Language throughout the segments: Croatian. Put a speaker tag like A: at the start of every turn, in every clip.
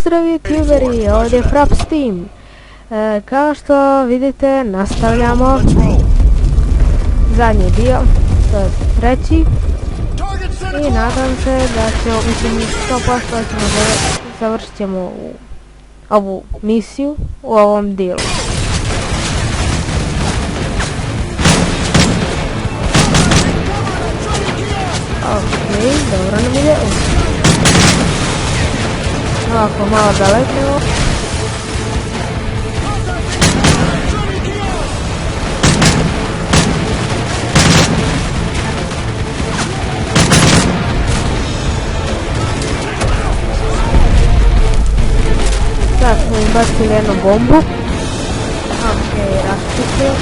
A: Pozdrav youtuberi, ovdje je Frap Steam. Kao što vidite, nastavljamo zadnji dio, to je treći. I nadam se da ćemo, mislim 100% ćemo završit ćemo ovu misiju u ovom dijelu. Ok, dobro nam ide. Ovako malo daleko. Sad smo im bacili jednu bombu. Ok, raspustio.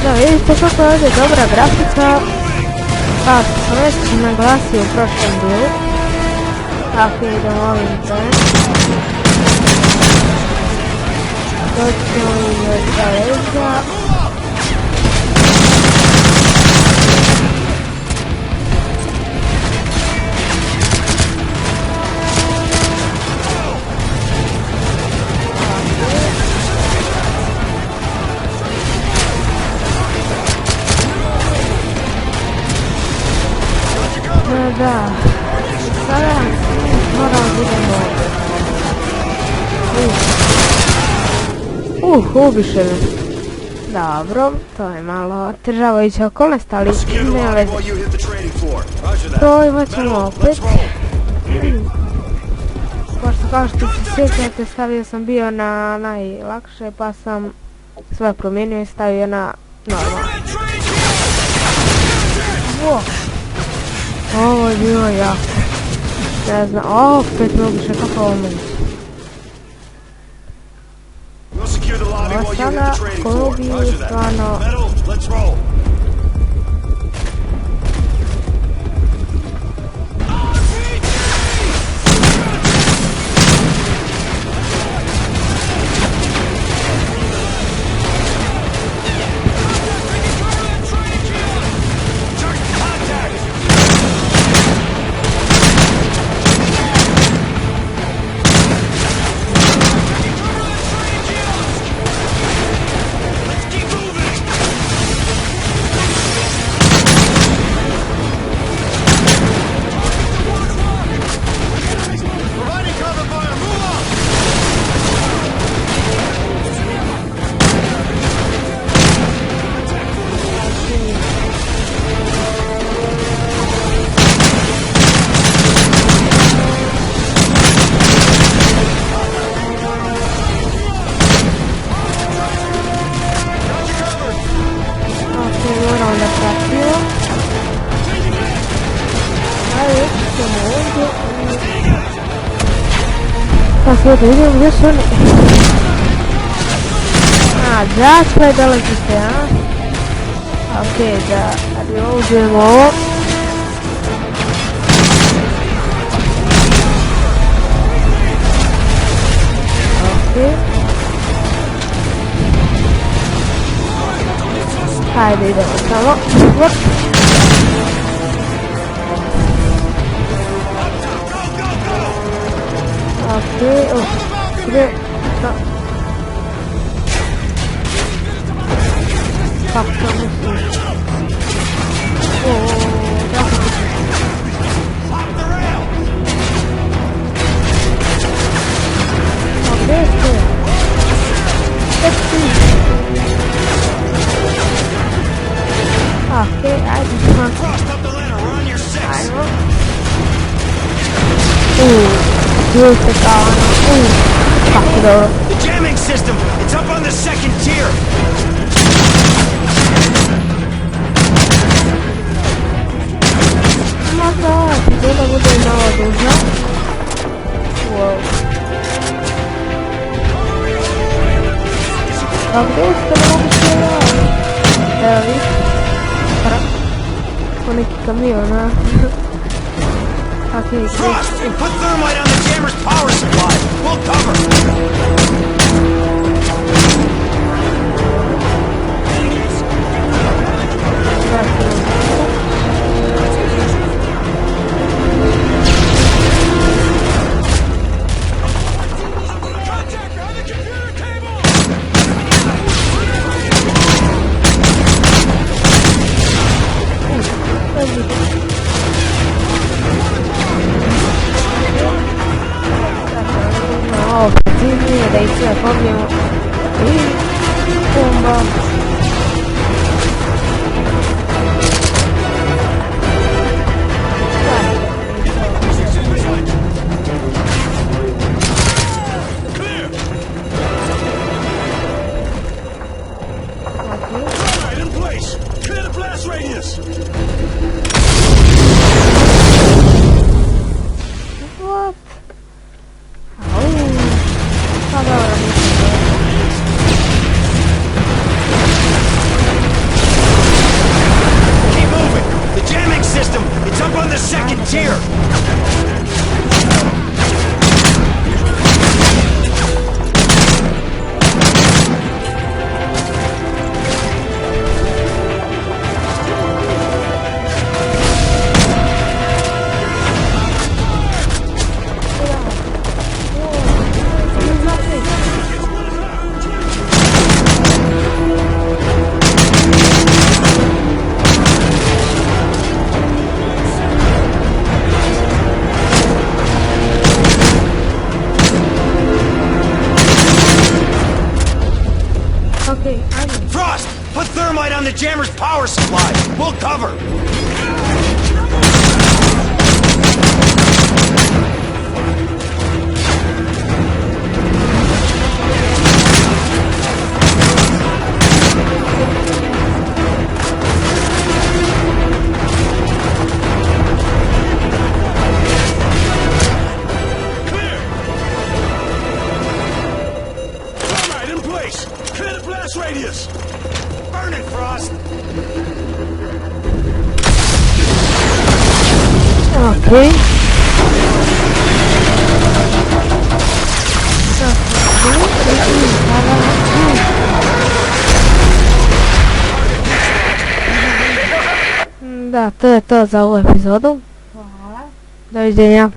A: Da, vidite kako je ovdje dobra grafika, kao što sam već naglasio u prošlom dijelu. Tako idemo ovim trenem. Doćemo i od dva leđa. Da, sada moramo vidimo. Ubiše me. Dobro, to je malo otežavajuća okolnost, ali ne veze. Probat ćemo opet. Pošto kao što se sjećate, stavio sam bio na najlakše, pa sam sve promijenio i stavio na normalno. Ovo je bilo jako. Ne znam, opet me ubiše, kako ovo moguće. Ovo sada, ko ubiju stvarno... Sad da vidimo gdje su oni. Dakle dolazite, a? Ok, da reloadujemo ovo. Ok. Hajde idemo samo. Ok, gdje? Kako to mislim? Kako to mislim? Ok, sve. Ok, ajde smo. Ajmo. Vidite kao ono, kako dobro.
B: Jamming system, it's up on the second tier.
A: Možda epizoda bude malo dužna. Wow. A gdje ste moguće raditi? Evo vidite. Ko neki kamion, a? Okay,
B: Frost, put thermite on the jammer's power supply. We'll cover.
A: malo preciznije, da ih sve pobijemo. I bomba. What? Pa dobro,
B: Keep moving! The jamming system! It's up on the second tier!
A: Okay, ajde.
B: Frost! Put thermite on the jammer's power supply! We'll cover! Radius! Burn it, Frost!
A: Okay. Da, to je to za ovu epizodu. Doviđenja.